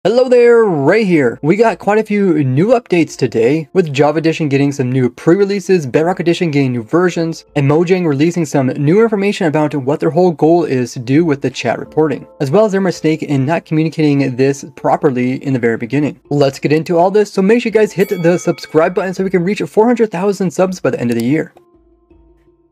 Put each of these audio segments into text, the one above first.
Hello there, Ray here. We got quite a few new updates today, with Java Edition getting some new pre-releases, Bedrock Edition getting new versions, and Mojang releasing some new information about what their whole goal is to do with the chat reporting, as well as their mistake in not communicating this properly in the very beginning. Let's get into all this, so make sure you guys hit the subscribe button so we can reach 400,000 subs by the end of the year.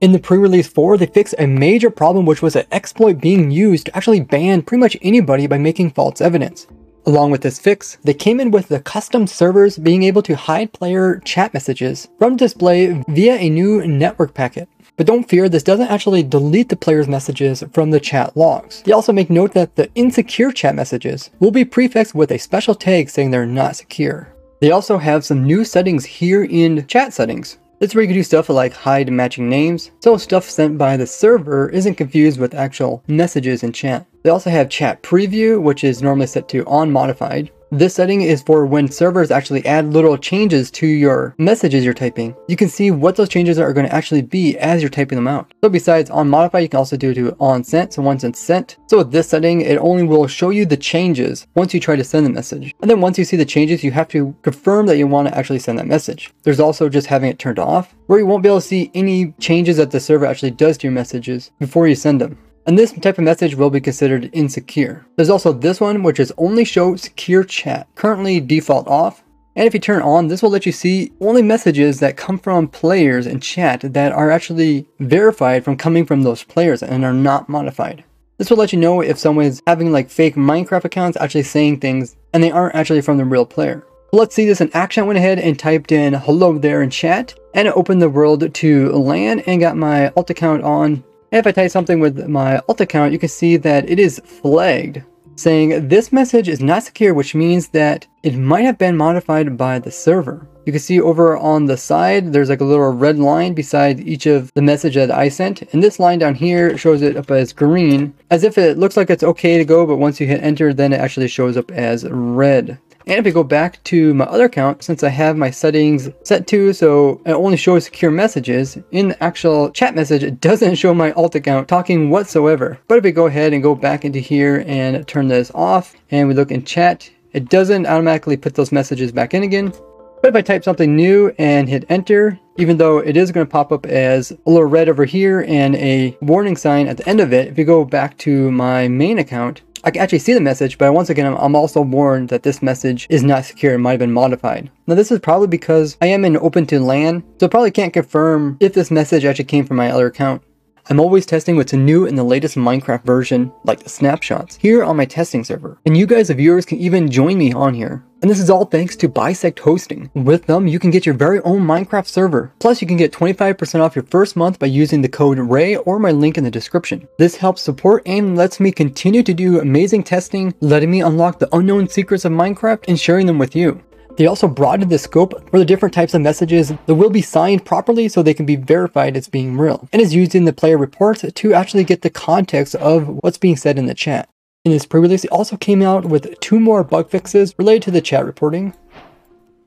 In the pre-release 4, they fixed a major problem, which was an exploit being used to actually ban pretty much anybody by making false evidence. Along with this fix, they came in with the custom servers being able to hide player chat messages from display via a new network packet. But don't fear, this doesn't actually delete the player's messages from the chat logs. They also make note that the insecure chat messages will be prefixed with a special tag saying they're not secure. They also have some new settings here in chat settings. This is where you can do stuff like hide matching names, so stuff sent by the server isn't confused with actual messages in chat. They also have chat preview, which is normally set to on modified. This setting is for when servers actually add little changes to your messages you're typing. You can see what those changes are going to actually be as you're typing them out. So besides on modify, you can also do it to on sent, so once it's sent. So with this setting, it only will show you the changes once you try to send the message. And then once you see the changes, you have to confirm that you want to actually send that message. There's also just having it turned off, where you won't be able to see any changes that the server actually does to your messages before you send them. And this type of message will be considered insecure. There's also this one, which is only show secure chat, currently default off. And if you turn on, this will let you see only messages that come from players in chat that are actually verified from coming from those players and are not modified. This will let you know if someone is having like fake Minecraft accounts actually saying things and they aren't actually from the real player. Let's see this in action. I went ahead and typed in hello there in chat, and it opened the world to LAN and got my alt account on. And if I type something with my alt account, you can see that it is flagged, saying this message is not secure, which means that it might have been modified by the server. You can see over on the side, there's like a little red line beside each of the message that I sent. And this line down here shows it up as green, as if it looks like it's okay to go, but once you hit enter, then it actually shows up as red. And if we go back to my other account, since I have my settings set to so it only shows secure messages, in the actual chat message, it doesn't show my alt account talking whatsoever. But if we go ahead and go back into here and turn this off, and we look in chat, it doesn't automatically put those messages back in again. But if I type something new and hit enter, even though it is going to pop up as a little red over here and a warning sign at the end of it, if you go back to my main account, I can actually see the message, but once again, I'm also warned that this message is not secure and might have been modified. Now this is probably because I am in open to LAN, so I probably can't confirm if this message actually came from my other account. I'm always testing what's new in the latest Minecraft version, like the snapshots, here on my testing server. And you guys, the viewers, can even join me on here. And this is all thanks to Bisect Hosting. With them, you can get your very own Minecraft server. Plus, you can get 25% off your first month by using the code RAY or my link in the description. This helps support and lets me continue to do amazing testing, letting me unlock the unknown secrets of Minecraft and sharing them with you. They also broadened the scope for the different types of messages that will be signed properly so they can be verified as being real, and is used in the player reports to actually get the context of what's being said in the chat. In this pre-release, they also came out with 2 more bug fixes related to the chat reporting.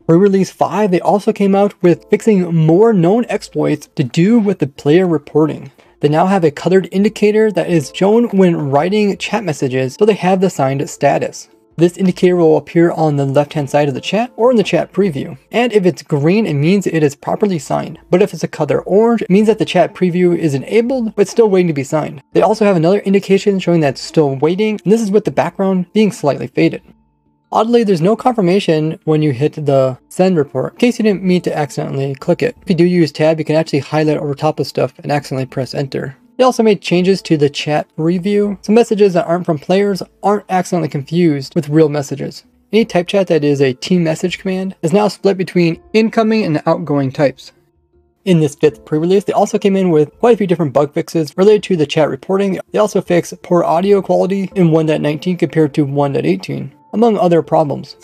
Pre-release 5, they also came out with fixing more known exploits to do with the player reporting. They now have a colored indicator that is shown when writing chat messages, so they have the signed status. This indicator will appear on the left-hand side of the chat or in the chat preview. And if it's green, it means it is properly signed. But if it's a color orange, it means that the chat preview is enabled, but still waiting to be signed. They also have another indication showing that it's still waiting, and this is with the background being slightly faded. Oddly, there's no confirmation when you hit the send report, in case you didn't mean to accidentally click it. If you do use tab, you can actually highlight over top of stuff and accidentally press enter. They also made changes to the chat preview, so messages that aren't from players aren't accidentally confused with real messages. Any type chat that is a team message command is now split between incoming and outgoing types. In this 5th pre-release, they also came in with quite a few different bug fixes related to the chat reporting. They also fixed poor audio quality in 1.19 compared to 1.18, among other problems.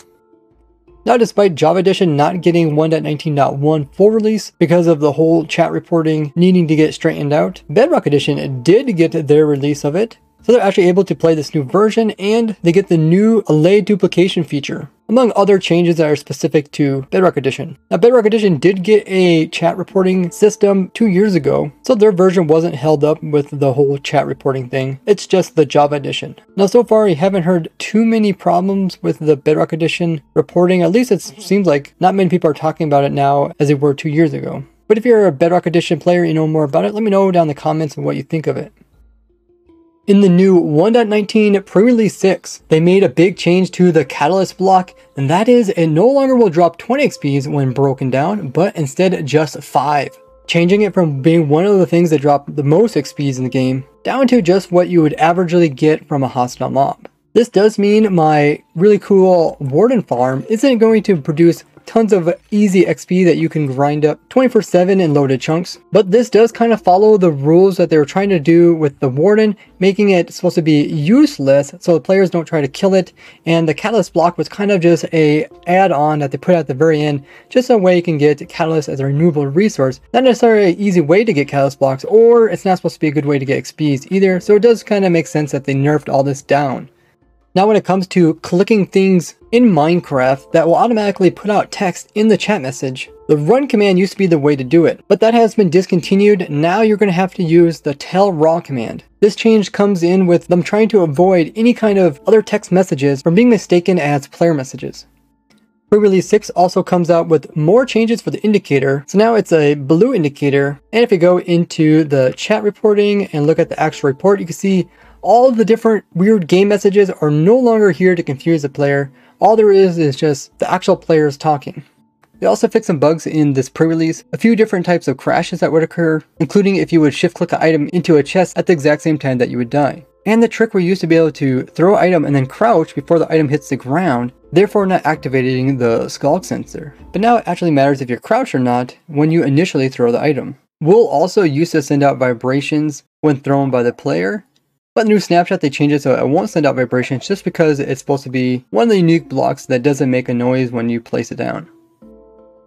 Now, despite Java Edition not getting 1.19.1 full release because of the whole chat reporting needing to get straightened out, Bedrock Edition did get their release of it. So they're actually able to play this new version, and they get the new allay duplication feature, among other changes that are specific to Bedrock Edition. Now, Bedrock Edition did get a chat reporting system 2 years ago, so their version wasn't held up with the whole chat reporting thing. It's just the Java Edition. Now, so far, I haven't heard too many problems with the Bedrock Edition reporting. At least it seems like not many people are talking about it now as they were 2 years ago. But if you're a Bedrock Edition player, you know more about it, let me know down in the comments what you think of it. In the new 1.19 pre-release 6, they made a big change to the catalyst block, and that is it no longer will drop 20 XPs when broken down, but instead just 5. Changing it from being one of the things that drop the most XPs in the game, down to just what you would averagely get from a hostile mob. This does mean my really cool Warden farm isn't going to produce tons of easy XP that you can grind up 24/7 in loaded chunks, but this does kind of follow the rules that they were trying to do with the Warden, making it supposed to be useless so the players don't try to kill it, and the Catalyst block was kind of just a add-on that they put at the very end, just a way you can get Catalyst as a renewable resource. Not necessarily an easy way to get Catalyst blocks, or it's not supposed to be a good way to get XPs either, so it does kind of make sense that they nerfed all this down. Now when it comes to clicking things in Minecraft that will automatically put out text in the chat message, the run command used to be the way to do it, but that has been discontinued. Now you're going to have to use the tell raw command. This change comes in with them trying to avoid any kind of other text messages from being mistaken as player messages. Pre-release 6 also comes out with more changes for the indicator. So now it's a blue indicator, and if you go into the chat reporting and look at the actual report, you can see all of the different weird game messages are no longer here to confuse the player. All there is just the actual players talking. They also fixed some bugs in this pre-release, a few different types of crashes that would occur, including if you would shift click an item into a chest at the exact same time that you would die. And the trick where you used to be able to throw an item and then crouch before the item hits the ground, therefore not activating the Sculk sensor. But now it actually matters if you're crouched or not when you initially throw the item. We'll also use to send out vibrations when thrown by the player. But the new snapshot, they changed it so it won't send out vibrations just because it's supposed to be one of the unique blocks that doesn't make a noise when you place it down.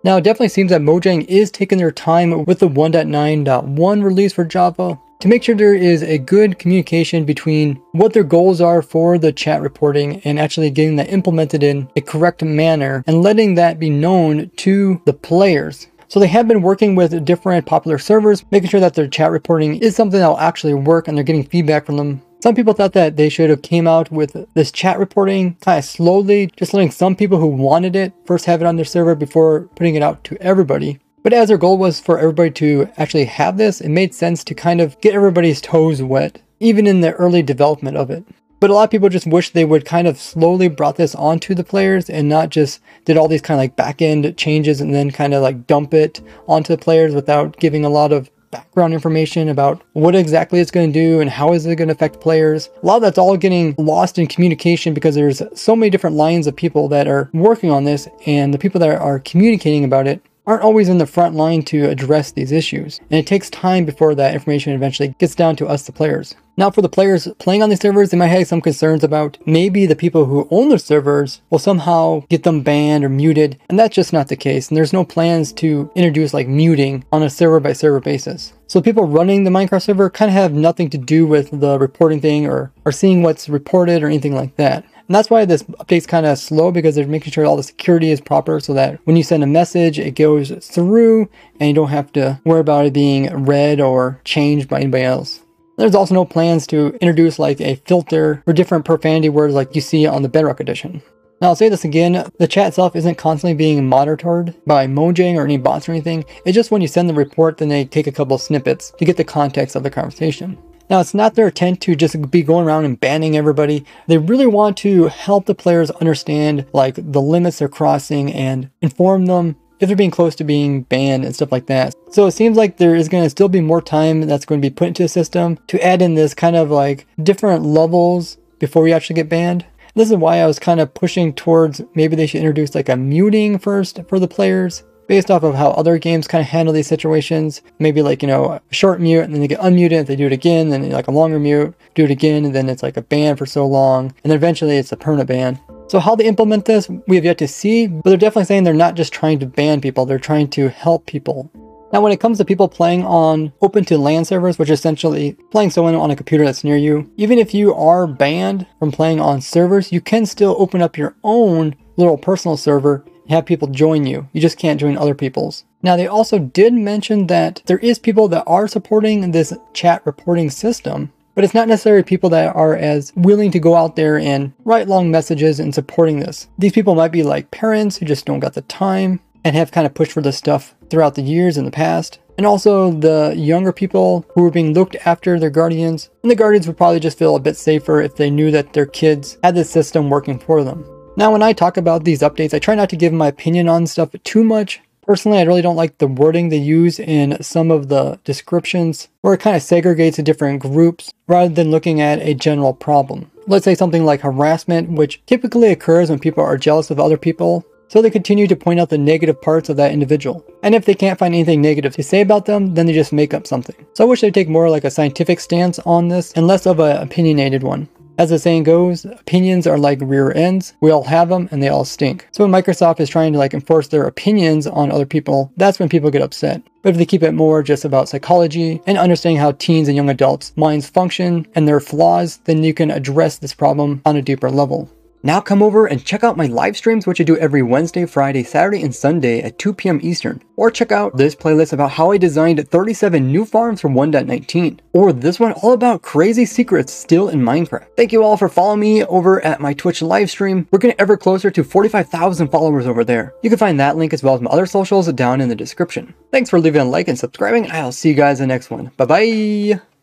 Now it definitely seems that Mojang is taking their time with the 1.9.1 release for Java to make sure there is a good communication between what their goals are for the chat reporting and actually getting that implemented in a correct manner and letting that be known to the players. So they have been working with different popular servers, making sure that their chat reporting is something that will actually work and they're getting feedback from them. Some people thought that they should have came out with this chat reporting kind of slowly, just letting some people who wanted it first have it on their server before putting it out to everybody. But as their goal was for everybody to actually have this, it made sense to kind of get everybody's toes wet, even in the early development of it. But a lot of people just wish they would kind of slowly brought this onto the players and not just did all these kind of like back-end changes and then kind of like dump it onto the players without giving a lot of background information about what exactly it's going to do and how is it going to affect players. A lot of that's all getting lost in communication because there's so many different lines of people that are working on this, and the people that are communicating about it aren't always in the front line to address these issues. And it takes time before that information eventually gets down to us, the players. Now for the players playing on these servers, they might have some concerns about maybe the people who own the servers will somehow get them banned or muted, and that's just not the case. And there's no plans to introduce like muting on a server by server basis. So people running the Minecraft server kind of have nothing to do with the reporting thing or seeing what's reported or anything like that. And that's why this update's kind of slow, because they're making sure all the security is proper so that when you send a message, it goes through and you don't have to worry about it being read or changed by anybody else. There's also no plans to introduce like a filter for different profanity words like you see on the Bedrock Edition. Now I'll say this again, the chat itself isn't constantly being monitored by Mojang or any bots or anything. It's just when you send the report, then they take a couple snippets to get the context of the conversation. Now, it's not their intent to just be going around and banning everybody. They really want to help the players understand like the limits they're crossing and inform them if they're being close to being banned and stuff like that. So it seems like there is going to still be more time that's going to be put into the system to add in this kind of like different levels before we actually get banned. This is why I was kind of pushing towards maybe they should introduce like a muting first for the players, based off of how other games kind of handle these situations. Maybe like, you know, a short mute and then they get unmuted. If they do it again, then like a longer mute, do it again, and then it's like a ban for so long. And then eventually it's a permanent ban. So how they implement this, we have yet to see, but they're definitely saying they're not just trying to ban people, they're trying to help people. Now, when it comes to people playing on open to LAN servers, which is essentially playing someone on a computer that's near you, even if you are banned from playing on servers, you can still open up your own little personal server and have people join you. You just can't join other people's. Now, they also did mention that there is people that are supporting this chat reporting system, but it's not necessarily people that are as willing to go out there and write long messages and supporting this. These people might be like parents who just don't got the time and have kind of pushed for this stuff throughout the years in the past. And also the younger people who were being looked after their guardians. And the guardians would probably just feel a bit safer if they knew that their kids had this system working for them. Now, when I talk about these updates, I try not to give my opinion on stuff too much. Personally, I really don't like the wording they use in some of the descriptions, where it kind of segregates the different groups rather than looking at a general problem. Let's say something like harassment, which typically occurs when people are jealous of other people. So they continue to point out the negative parts of that individual. And if they can't find anything negative to say about them, then they just make up something. So I wish they'd take more like a scientific stance on this and less of an opinionated one. As the saying goes, opinions are like rear ends. We all have them and they all stink. So when Microsoft is trying to enforce their opinions on other people, that's when people get upset. But if they keep it more just about psychology and understanding how teens and young adults' minds function and their flaws, then you can address this problem on a deeper level. Now come over and check out my live streams, which I do every Wednesday, Friday, Saturday, and Sunday at 2 p.m. Eastern. Or check out this playlist about how I designed 37 new farms for 1.19. Or this one all about crazy secrets still in Minecraft. Thank you all for following me over at my Twitch live stream. We're getting ever closer to 45,000 followers over there. You can find that link as well as my other socials down in the description. Thanks for leaving a like and subscribing. I'll see you guys in the next one. Bye-bye!